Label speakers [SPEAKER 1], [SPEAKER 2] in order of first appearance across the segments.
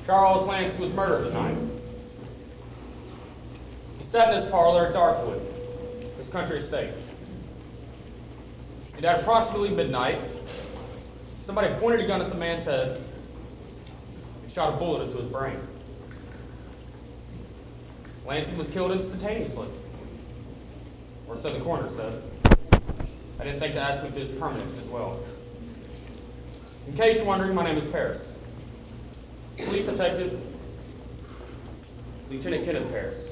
[SPEAKER 1] Charles Lance was murdered tonight. He sat in his parlor at Darkwood, his country estate. And at approximately midnight, somebody pointed a gun at the man's head and shot a bullet into his brain. Lansing was killed instantaneously, or so the coroner said. I didn't think to ask him if it was permanent as well. In case you're wondering, my name is Paris. Police Detective Lieutenant Kenneth Paris.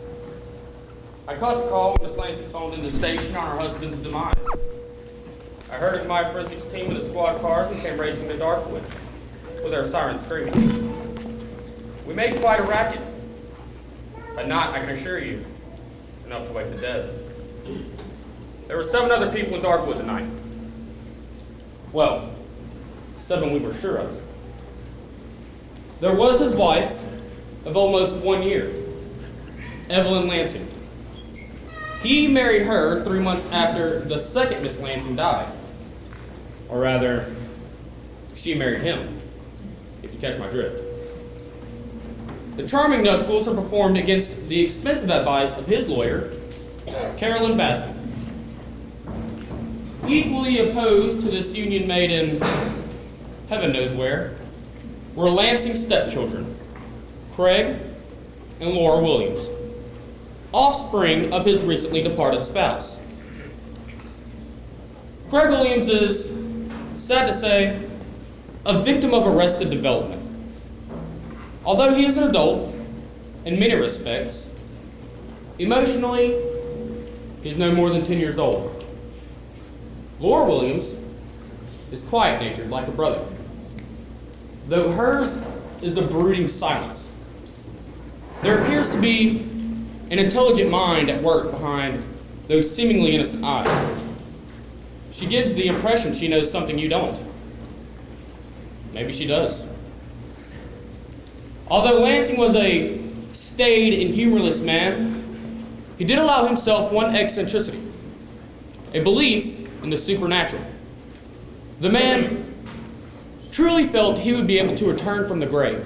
[SPEAKER 1] I caught the call when Miss Lansing phoned in the station on her husband's demise. I herded my forensics team with a squad of cars and came racing to Darkwood with our sirens screaming. We made quite a racket, but not, I can assure you, enough to wake the dead. There were 7 other people in Darkwood tonight. Well, 7 we were sure of. There was his wife of almost 1 year, Evelyn Lansing. He married her 3 months after the second Miss Lansing died. Or rather, she married him, if you catch my drift. The charming nuptials are performed against the expensive advice of his lawyer, Carolyn Baskin. Equally opposed to this union made in heaven knows where, were Lansing's stepchildren, Craig and Laura Williams, offspring of his recently departed spouse. Craig Williams is, sad to say, a victim of arrested development. Although he is an adult, in many respects, emotionally, he is no more than 10 years old. Laura Williams is quiet-natured like a brother, though hers is a brooding silence. There appears to be an intelligent mind at work behind those seemingly innocent eyes. She gives the impression she knows something you don't. Maybe she does. Although Lansing was a staid and humorless man, he did allow himself one eccentricity, a belief in the supernatural. The man truly felt he would be able to return from the grave.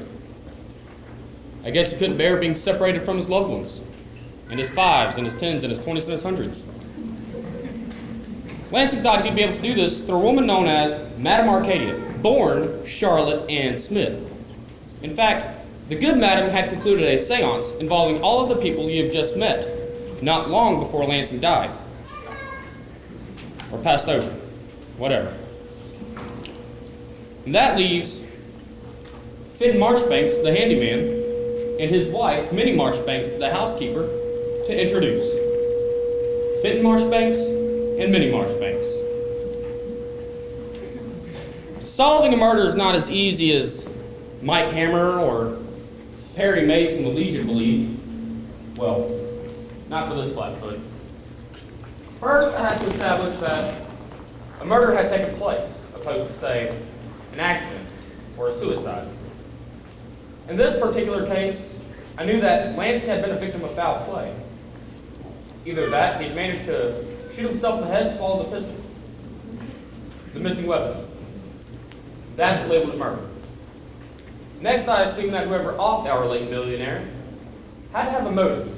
[SPEAKER 1] I guess he couldn't bear being separated from his loved ones, and his 5s and his 10s and his 20s and his 100s. Lansing thought he'd be able to do this through a woman known as Madame Arcadia, born Charlotte Ann Smith. In fact, the good madam had concluded a seance involving all of the people you have just met, not long before Lansing died. Or passed over, whatever. And that leaves Finn Marshbanks, the handyman, and his wife, Minnie Marshbanks, the housekeeper, to introduce. Finn Marshbanks and Minnie Marshbanks. Solving a murder is not as easy as Mike Hammer or Perry Mason the Legion believe. Well, not for this flatfoot. First, I had to establish that a murder had taken place, opposed to, say, an accident or a suicide. In this particular case, I knew that Lansing had been a victim of foul play. Either that, he'd managed to shoot himself in the head and swallow the pistol, the missing weapon. That's what labeled a murder. Next, I assume that whoever offed our late millionaire had to have a motive.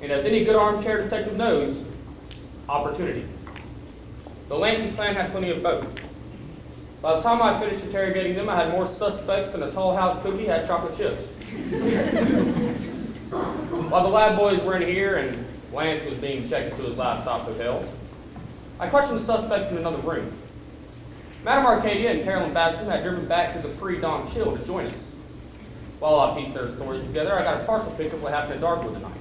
[SPEAKER 1] And as any good armchair detective knows, opportunity. The Lansing clan had plenty of both. By the time I finished interrogating them, I had more suspects than a Tall House cookie has chocolate chips. While the lab boys were in here and Lance was being checked into his last stop hotel, I questioned the suspects in another room. Madam Arcadia and Carolyn Bascom had driven back to the pre-dawn chill to join us. While I pieced their stories together, I got a partial picture of what happened at Darkwood tonight.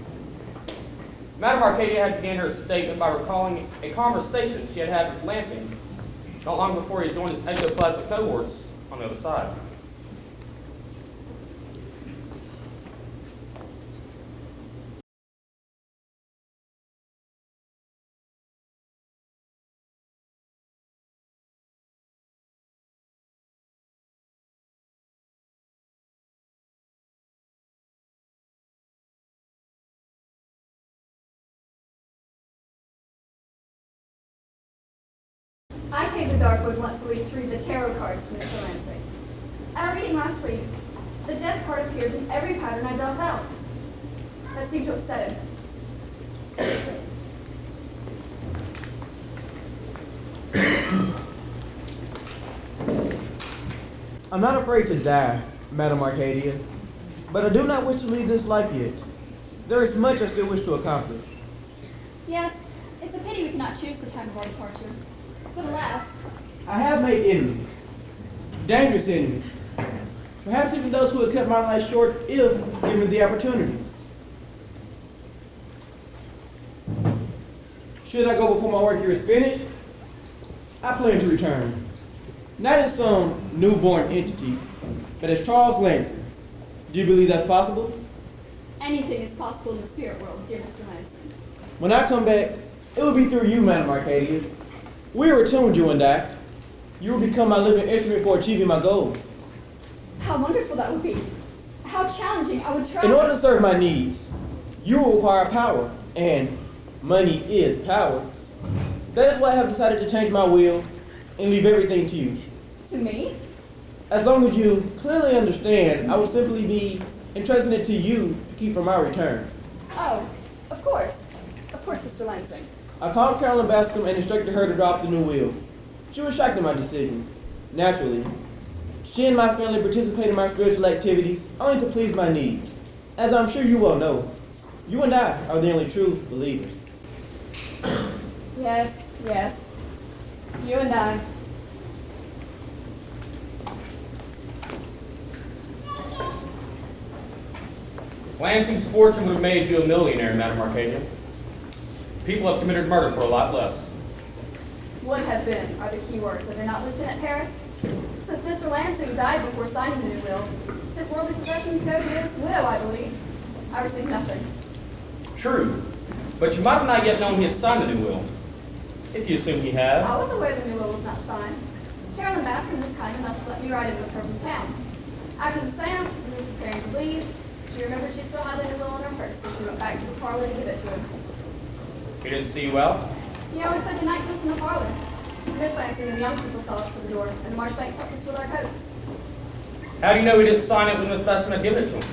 [SPEAKER 1] Madam Arcadia had began her statement by recalling a conversation she had had with Lansing not long before he joined his ectoplasmic cohorts on the other side.
[SPEAKER 2] I came to Darkwood once a week to read the tarot cards from Mr. Lansing. At our reading last week, the death card appeared in every pattern I dealt out. That seemed to upset him.
[SPEAKER 3] I'm not afraid to die, Madam Arcadia, but I do not wish to leave this life yet. There is much I still wish to accomplish.
[SPEAKER 2] Yes, it's a pity we cannot choose the time of our departure. But alas,
[SPEAKER 3] I have made enemies, dangerous enemies, perhaps even those who would cut my life short if given the opportunity. Should I go before my work here is finished? I plan to return, not as some newborn entity, but as Charles Lansing. Do you believe that's possible?
[SPEAKER 2] anything is possible in the spirit world, dear Mr. Lansing.
[SPEAKER 3] When I come back, it will be through you, Madam Arcadia. We are attuned, you and I. You will become my living instrument for achieving my goals.
[SPEAKER 2] How wonderful that would be. How challenging I would try.
[SPEAKER 3] In order to serve my needs, you will require power, and money is power. That is why I have decided to change my will and leave everything to you.
[SPEAKER 2] To me?
[SPEAKER 3] As long as you clearly understand, I will simply be entrusting it to you to keep for my return.
[SPEAKER 2] Oh, of course. Of course, Mr. Lansing.
[SPEAKER 3] I called Carolyn Bascom and instructed her to drop the new will. She was shocked at my decision. Naturally, she and my family participate in my spiritual activities only to please my needs. As I'm sure you well know, you and I are the only true believers.
[SPEAKER 2] Yes, yes. You and I.
[SPEAKER 1] Lansing's fortune would have made you a millionaire, Madam Arcadia. People have committed murder for a lot less.
[SPEAKER 2] Would have been are the key words, are they not, Lieutenant Paris? Since Mr. Lansing died before signing the new will, his worldly possessions go to his widow, I believe. I received nothing.
[SPEAKER 1] True, but you might have not yet known he had signed the new will. If you assume he had.
[SPEAKER 2] I was aware the new will was not signed. Carolyn Bascom was kind enough to let me ride in with her from town. After the seance, we were preparing to leave. She remembered she still had the new will in her purse, so she went back to the parlor to give it to him.
[SPEAKER 1] He didn't see you out?
[SPEAKER 2] He always said goodnight to us in the parlor. Miss Lansing and the young people saw us to the door, and the Marchbanks helped us with our coats.
[SPEAKER 1] How do you know he didn't sign it when Miss Bascom had given it to him?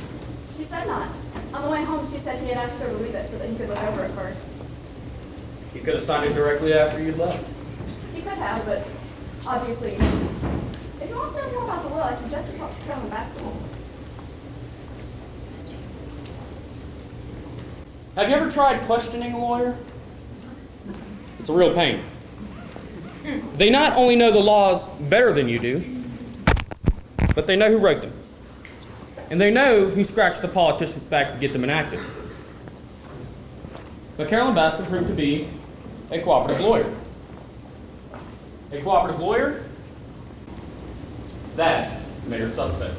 [SPEAKER 2] She said not. On the way home, she said he had asked her to leave it so that he could look over it first.
[SPEAKER 1] He could have signed it directly after you'd left.
[SPEAKER 2] He could have, but obviously he didn't. If you want to know more about the will, I suggest you talk to Carolyn Bascom.
[SPEAKER 1] Have you ever tried questioning a lawyer? It's a real pain. They not only know the laws better than you do, but they know who wrote them. And they know who scratched the politicians' back to get them enacted. But Carolyn Bascom proved to be a cooperative lawyer. A cooperative lawyer? That made her suspect.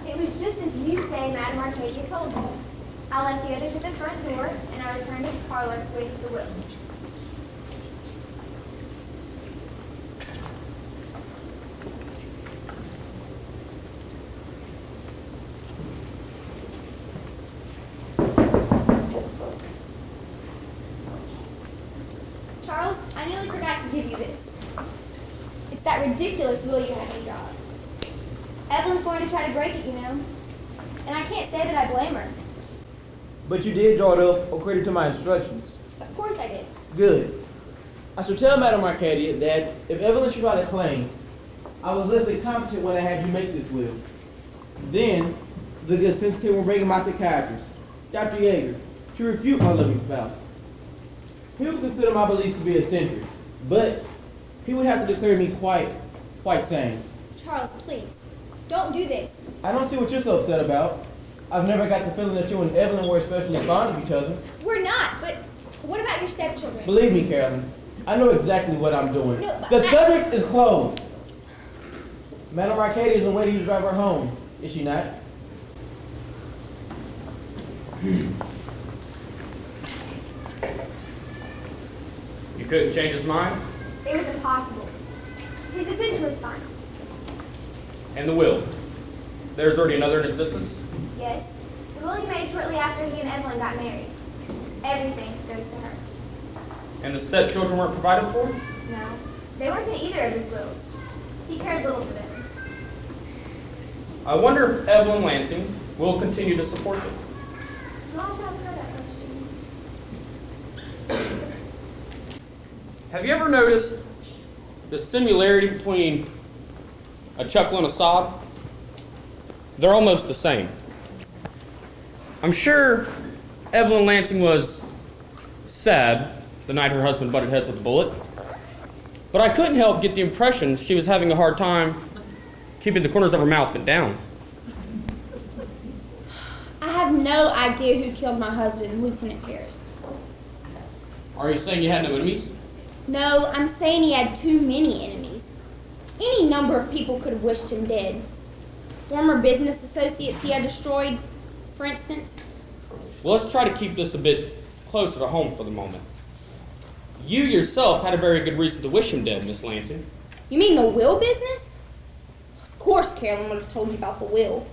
[SPEAKER 4] It was just as you say Madam Arcadia told you. I left the others at the front door, and I returned to the parlor with the will. Charles, I nearly forgot to give you this. that ridiculous will you had me draw. Evelyn's going to try to break it, you know. And I can't say that I blame her.
[SPEAKER 3] But you did draw it up according to my instructions.
[SPEAKER 4] Of course I did.
[SPEAKER 3] Good. I shall tell Madam Arcadia that if Evelyn should write a claim, I was less than competent when I had you make this will. Then, the good sense will bring in my psychiatrist, Dr. Yeager, to refute my loving spouse. He would consider my beliefs to be eccentric, but he would have to declare me quite sane.
[SPEAKER 4] Charles, please, don't do this.
[SPEAKER 3] I don't see what you're so upset about. I've never got the feeling that you and Evelyn were especially fond of each other.
[SPEAKER 4] We're not, but what about your stepchildren?
[SPEAKER 3] Believe me, Carolyn, I know exactly what I'm doing.
[SPEAKER 4] No, but
[SPEAKER 3] The subject is closed. Madam Arcadia is awaiting you to drive her home, is she not?
[SPEAKER 1] You couldn't change his mind?
[SPEAKER 4] It was impossible. His decision was final.
[SPEAKER 1] And the will? There's already another in existence?
[SPEAKER 4] Yes, the will he made shortly after he and Evelyn got married. Everything goes to her.
[SPEAKER 1] And the stepchildren weren't provided for?
[SPEAKER 4] No, they weren't in either of his wills. He cared little for them.
[SPEAKER 1] I wonder if Evelyn Lansing will continue to support them.
[SPEAKER 4] Mom tells her that question.
[SPEAKER 1] Have you ever noticed the similarity between a chuckle and a sob? They're almost the same. I'm sure Evelyn Lansing was sad the night her husband butted heads with a bullet, but I couldn't help get the impression she was having a hard time keeping the corners of her mouth bent down.
[SPEAKER 5] I have no idea who killed my husband, Lieutenant Paris.
[SPEAKER 1] Are you saying you had no enemies?
[SPEAKER 5] No, I'm saying he had too many enemies. Any number of people could have wished him dead. Former business associates he had destroyed, for instance.
[SPEAKER 1] Well, let's try to keep this a bit closer to home for the moment. You yourself had a very good reason to wish him dead, Miss Lansing.
[SPEAKER 5] You mean the will business? Of course Carolyn would have told you about the will.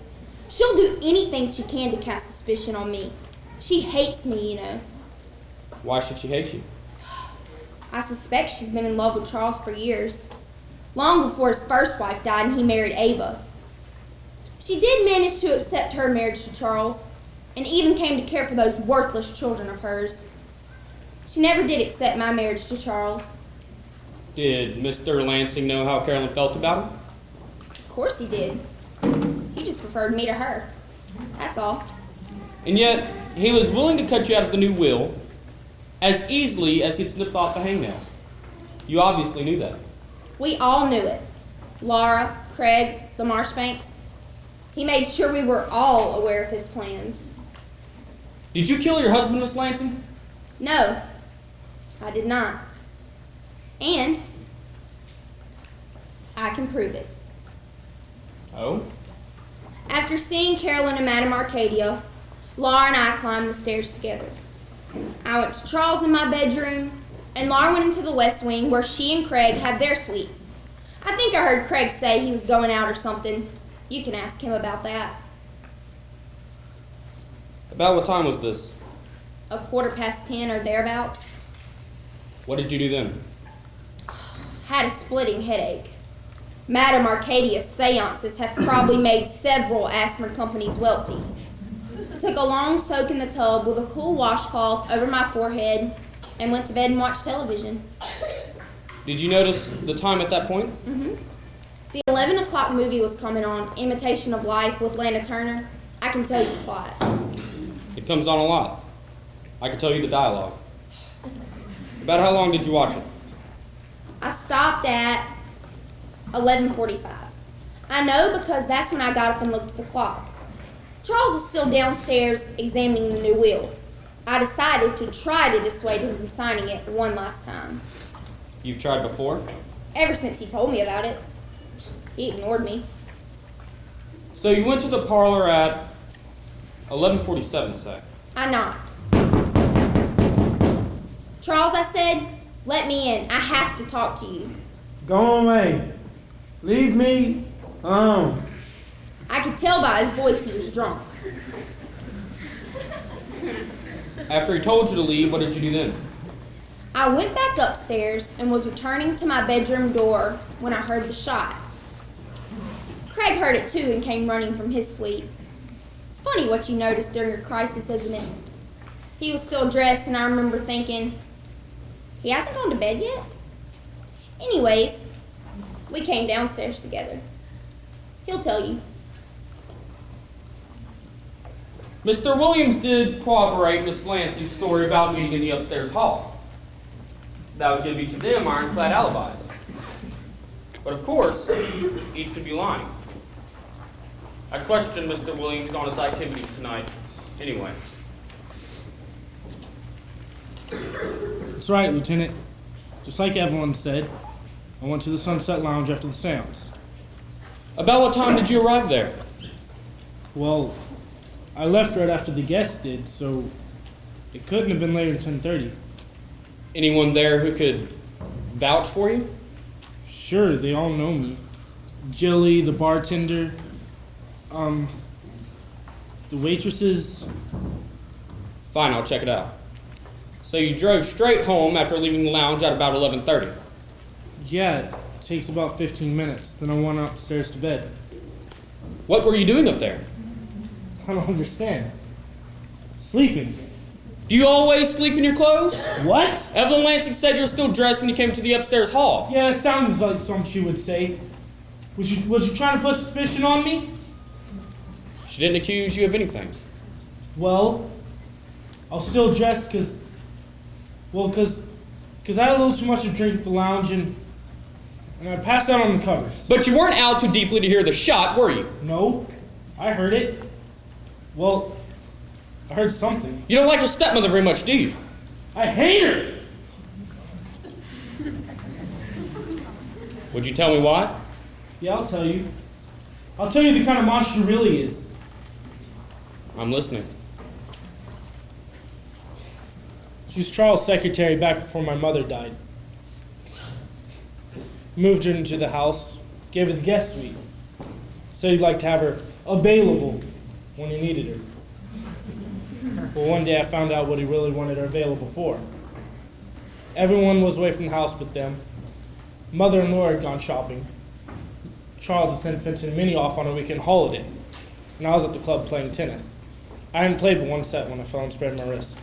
[SPEAKER 5] She'll do anything she can to cast suspicion on me. She hates me, you know.
[SPEAKER 1] Why should she hate you?
[SPEAKER 5] I suspect she's been in love with Charles for years. Long before his first wife died and he married Ava. She did manage to accept her marriage to Charles, and even came to care for those worthless children of hers. She never did accept my marriage to Charles.
[SPEAKER 1] Did Mr. Lansing know how Carolyn felt about him?
[SPEAKER 5] Of course he did. He just preferred me to her. That's all.
[SPEAKER 1] And yet, he was willing to cut you out of the new will as easily as he'd snipped off the hangnail. You obviously knew that.
[SPEAKER 5] We all knew it. Laura, Craig, the Marshbanks. He made sure we were all aware of his plans.
[SPEAKER 1] Did you kill your husband, Miss Lansing?
[SPEAKER 5] No, I did not. And I can prove it.
[SPEAKER 1] Oh?
[SPEAKER 5] After seeing Carolyn and Madame Arcadia, Laura and I climbed the stairs together. I went to Charles in my bedroom, and Laura went into the West Wing where she and Craig have their suites. I think I heard Craig say he was going out or something. You can ask him about that.
[SPEAKER 1] About what time was this?
[SPEAKER 5] 10:15 or thereabouts.
[SPEAKER 1] What did you do then?
[SPEAKER 5] Had a splitting headache. Madame Arcadia's seances have probably made several asthma companies wealthy. I took a long soak in the tub with a cool washcloth over my forehead and went to bed and watched television.
[SPEAKER 1] Did you notice the time at that point?
[SPEAKER 5] The 11 o'clock movie was coming on, Imitation of Life with Lana Turner. I can tell you the plot.
[SPEAKER 1] It comes on a lot. I can tell you the dialogue. About how long did you watch it?
[SPEAKER 5] I stopped at 11:45. I know because that's when I got up and looked at the clock. Charles was still downstairs examining the new will. I decided to try to dissuade him from signing it one last time.
[SPEAKER 1] You've tried before?
[SPEAKER 5] Ever since he told me about it, he ignored me.
[SPEAKER 1] So you went to the parlor at 11:47, say.
[SPEAKER 5] I knocked. Charles, I said, let me in. I have to talk to you.
[SPEAKER 3] Go away. Leave me alone.
[SPEAKER 5] I could tell by his voice he was drunk.
[SPEAKER 1] After he told you to leave, what did you do then?
[SPEAKER 5] I went back upstairs and was returning to my bedroom door when I heard the shot. Craig heard it too and came running from his suite. It's funny what you notice during a crisis, isn't it? He was still dressed, and I remember thinking, he hasn't gone to bed yet? Anyways, we came downstairs together. He'll tell you.
[SPEAKER 1] Mr. Williams did corroborate Miss Lansing's story about meeting in the upstairs hall. That would give each of them ironclad alibis. But of course, each could be lying. I questioned Mr. Williams on his activities tonight, anyway.
[SPEAKER 6] That's right, Lieutenant. Just like Evelyn said, I went to the Sunset Lounge after the seance.
[SPEAKER 1] About what time did you arrive there?
[SPEAKER 6] Well, I left right after the guests did, so it couldn't have been later than 10:30.
[SPEAKER 1] Anyone there who could vouch for you?
[SPEAKER 6] Sure, they all know me. Jilly, the bartender, the waitresses.
[SPEAKER 1] Fine, I'll check it out. So you drove straight home after leaving the lounge at about 11:30.
[SPEAKER 6] Yeah, it takes about 15 minutes. Then I went upstairs to bed.
[SPEAKER 1] What were you doing up there?
[SPEAKER 6] I don't understand. Sleeping.
[SPEAKER 1] Do you always sleep in your clothes?
[SPEAKER 6] What?
[SPEAKER 1] Evelyn Lansing said you were still dressed when you came to the upstairs hall.
[SPEAKER 6] Yeah, it sounds like something she would say. Was you trying to put suspicion on me?
[SPEAKER 1] She didn't accuse you of anything.
[SPEAKER 6] Well, I was still dressed because I had a little too much to drink at the lounge and I passed out on the covers.
[SPEAKER 1] But you weren't out too deeply to hear the shot, were you?
[SPEAKER 6] No, I heard it. Well, I heard something.
[SPEAKER 1] You don't like your stepmother very much, do you?
[SPEAKER 6] I hate her!
[SPEAKER 1] Would you tell me why?
[SPEAKER 6] Yeah, I'll tell you. I'll tell you the kind of monster she really is.
[SPEAKER 1] I'm listening.
[SPEAKER 6] She was Charles' secretary back before my mother died. Moved her into the house, gave her the guest suite. Said he'd like to have her available when he needed her. Well, one day I found out what he really wanted her available for. Everyone was away from the house but them. Mother and Laura had gone shopping. Charles had sent Vincent and Minnie off on a weekend holiday, and I was at the club playing tennis. I hadn't played but one set when I fell and sprained my wrist.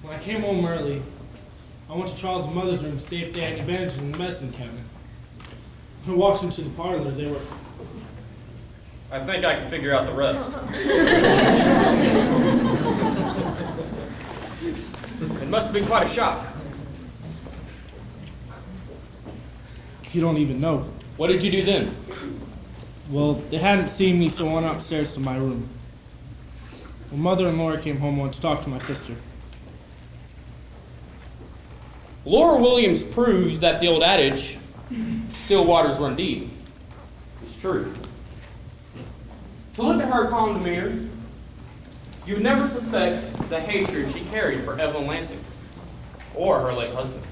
[SPEAKER 6] When I came home early, I went to Charles' mother's room to see if they had any bandages in the medicine cabinet. When I walked into the parlor, they were...
[SPEAKER 1] I think I can figure out the rest. It must have been quite a shock.
[SPEAKER 6] You don't even know.
[SPEAKER 1] What did you do then?
[SPEAKER 6] Well, they hadn't seen me, so I went upstairs to my room. When Mother and Laura came home, I went to talk to my sister.
[SPEAKER 1] Laura Williams proves that the old adage, still waters run deep, is true. To look at her calm demeanor, you would never suspect the hatred she carried for Evelyn Lansing, or her late husband.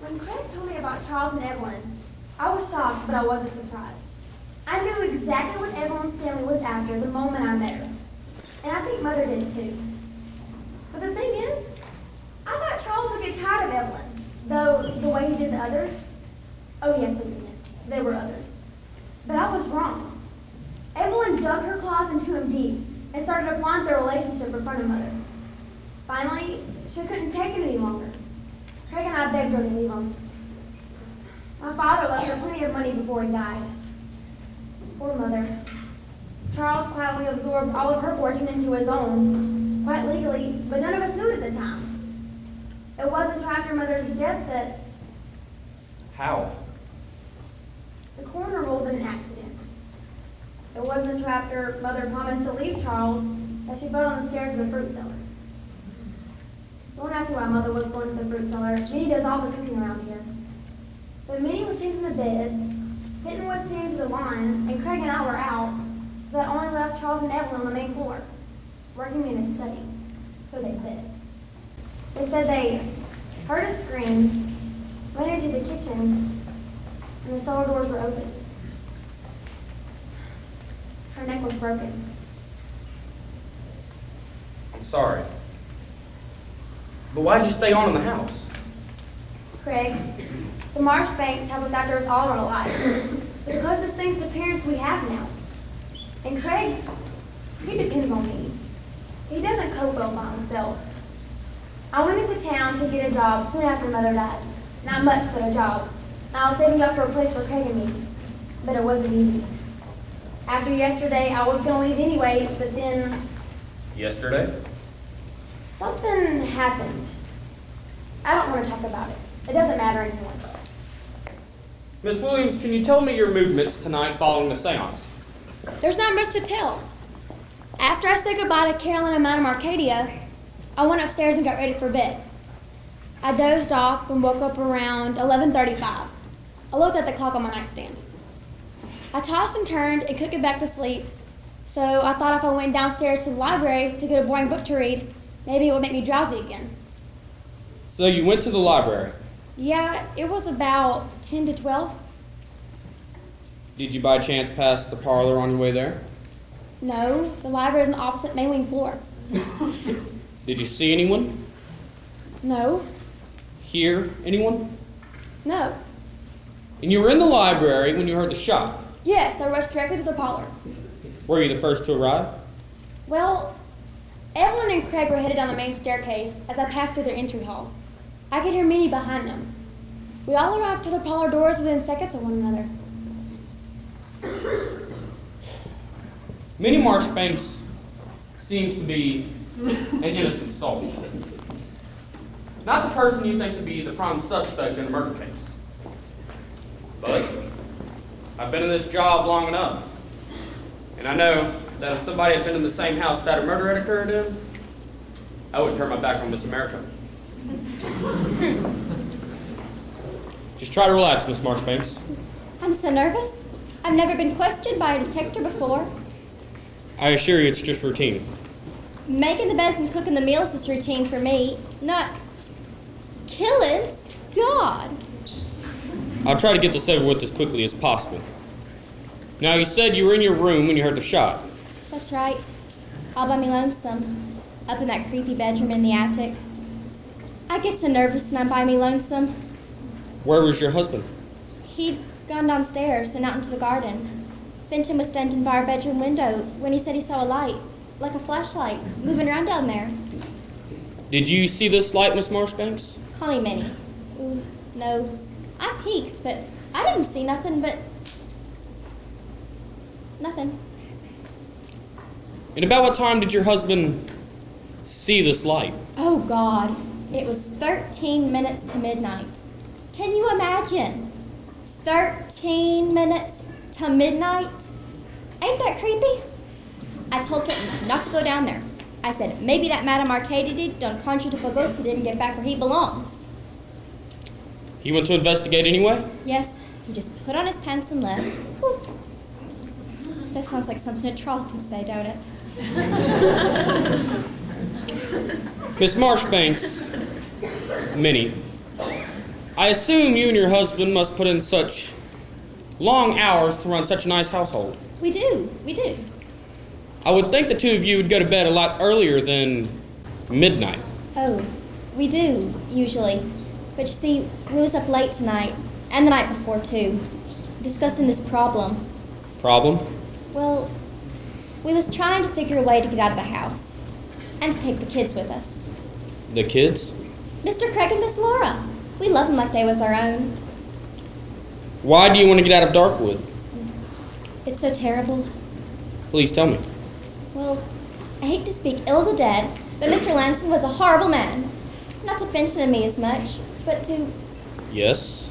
[SPEAKER 4] When Craig told me about Charles and Evelyn, I was shocked, but I wasn't surprised. I knew exactly what Evelyn Stanley was after the moment I met her. And I think Mother did too. But the thing is, I thought Charles would get tired of Evelyn, though the way he did the others. Oh yes, Lieutenant, there were others. But I was wrong. Evelyn dug her claws into him deep and started to flaunt their relationship in front of Mother. Finally, she couldn't take it any longer. Craig and I begged her to leave him. My father left her plenty of money before he died. Poor Mother. Charles quietly absorbed all of her fortune into his own, quite legally, but none of us knew it at the time. It wasn't until after Mother's death that
[SPEAKER 1] How?
[SPEAKER 4] the coroner ruled it an accident. It wasn't until after Mother promised to leave Charles that she fell on the stairs of the fruit cellar. Don't ask me why Mother was going to the fruit cellar. Minnie does all the cooking around here. But Minnie was changing the beds, Hinton was seeing to the line, and Craig and I were out, so that only left Charles and Evelyn on the main floor, working in his study. So they said. They said they heard a scream, went into the kitchen, and the cellar doors were open. Her neck was broken.
[SPEAKER 1] sorry. But why'd you stay on in the house?
[SPEAKER 4] Craig, the Marchbanks have looked after us all our lives. They're the closest things to parents we have now. And Craig, he depends on me. He doesn't cope well by himself. I went into town to get a job soon after Mother died. Not much, but a job. I was saving up for a place for Craig and me. But it wasn't easy. After yesterday, I was going to leave anyway, but then
[SPEAKER 1] Yesterday?
[SPEAKER 4] something happened. I don't want to talk about it. It doesn't matter anymore.
[SPEAKER 1] Miss Williams, can you tell me your movements tonight following the seance?
[SPEAKER 5] There's not much to tell. After I said goodbye to Carolyn and Madame Arcadia, I went upstairs and got ready for bed. I dozed off and woke up around 11:35. I looked at the clock on my nightstand. I tossed and turned and couldn't get back to sleep, so I thought if I went downstairs to the library to get a boring book to read, maybe it would make me drowsy again.
[SPEAKER 1] So you went to the library.
[SPEAKER 5] Yeah, it was about 10 to 12.
[SPEAKER 1] Did you by chance pass the parlor on your way there?
[SPEAKER 5] No, the library is on the opposite main wing floor.
[SPEAKER 1] Did you see anyone?
[SPEAKER 5] No,
[SPEAKER 1] Hear anyone?
[SPEAKER 5] no.
[SPEAKER 1] And you were in the library when you heard the shot.
[SPEAKER 5] Yes, I rushed directly to the parlor.
[SPEAKER 1] Were you the first to arrive?
[SPEAKER 5] Well, Evelyn and Craig were headed down the main staircase as I passed through their entry hall. I could hear Minnie behind them. We all arrived to the parlor doors within seconds of one another.
[SPEAKER 1] Minnie Marchbanks seems to be an innocent soul. Not the person you think to be the prime suspect in a murder case. But I've been in this job long enough, and I know that if somebody had been in the same house that a murder had occurred in, I wouldn't turn my back on Miss America. Just try to relax, Miss Marchbanks.
[SPEAKER 5] I'm so nervous. I've never been questioned by a detective before.
[SPEAKER 1] I assure you it's just routine.
[SPEAKER 5] Making the beds and cooking the meals is routine for me, not killings. God.
[SPEAKER 1] I'll try to get this over with as quickly as possible. Now, you said you were in your room when you heard the shot.
[SPEAKER 5] That's right. All by me lonesome. Up in that creepy bedroom in the attic. I get so nervous and I'm by me lonesome.
[SPEAKER 1] Where was your husband?
[SPEAKER 5] He'd gone downstairs and out into the garden. Benton was standing by our bedroom window when he said he saw a light, like a flashlight, moving around down there.
[SPEAKER 1] Did you see this light, Miss Marchbanks?
[SPEAKER 5] Call me Minnie. Ooh, no. I peeked, but I didn't see nothing but... nothing.
[SPEAKER 1] And about what time did your husband see this light?
[SPEAKER 5] Oh, God. It was 13 minutes to midnight. Can you imagine? 13 minutes to midnight? Ain't that creepy? I told Clinton not to go down there. I said, maybe that Madame Arcadia done conjured up a ghost that didn't get back where he belongs.
[SPEAKER 1] He went to investigate anyway?
[SPEAKER 5] Yes, he just put on his pants and left. Whew. That sounds like something a troll can say, don't it?
[SPEAKER 1] Miss Marchbanks, Minnie, I assume you and your husband must put in such long hours to run such a nice household.
[SPEAKER 5] We do.
[SPEAKER 1] I would think the two of you would go to bed a lot earlier than midnight.
[SPEAKER 5] Oh, we do, usually. But you see, we was up late tonight, and the night before too, discussing this problem.
[SPEAKER 1] Problem?
[SPEAKER 5] Well, we was trying to figure a way to get out of the house, and to take the kids with us.
[SPEAKER 1] The kids?
[SPEAKER 5] Mr. Craig and Miss Laura. We love them like they was our own.
[SPEAKER 1] Why do you want to get out of Darkwood?
[SPEAKER 5] It's so terrible.
[SPEAKER 1] Please tell me.
[SPEAKER 5] Well, I hate to speak ill of the dead, but Mr. Lansing was a horrible man. Not to Fenton and me as much, but to...
[SPEAKER 1] Yes?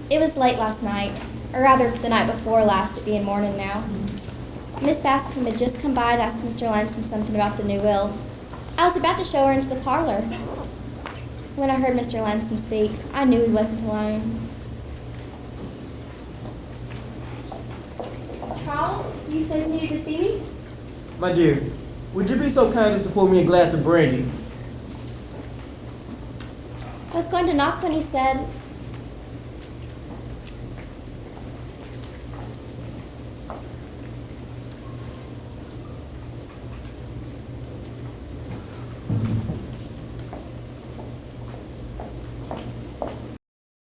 [SPEAKER 5] It was late last night, or rather the night before last, it being morning now. Miss Bascom had just come by to ask Mr. Lansing something about the new will. I was about to show her into the parlor. When I heard Mr. Lansing speak, I knew he wasn't alone. Charles, you said you needed to see me?
[SPEAKER 3] My dear, would you be so kind as to pour me a glass of brandy?
[SPEAKER 5] I was going to knock when he said,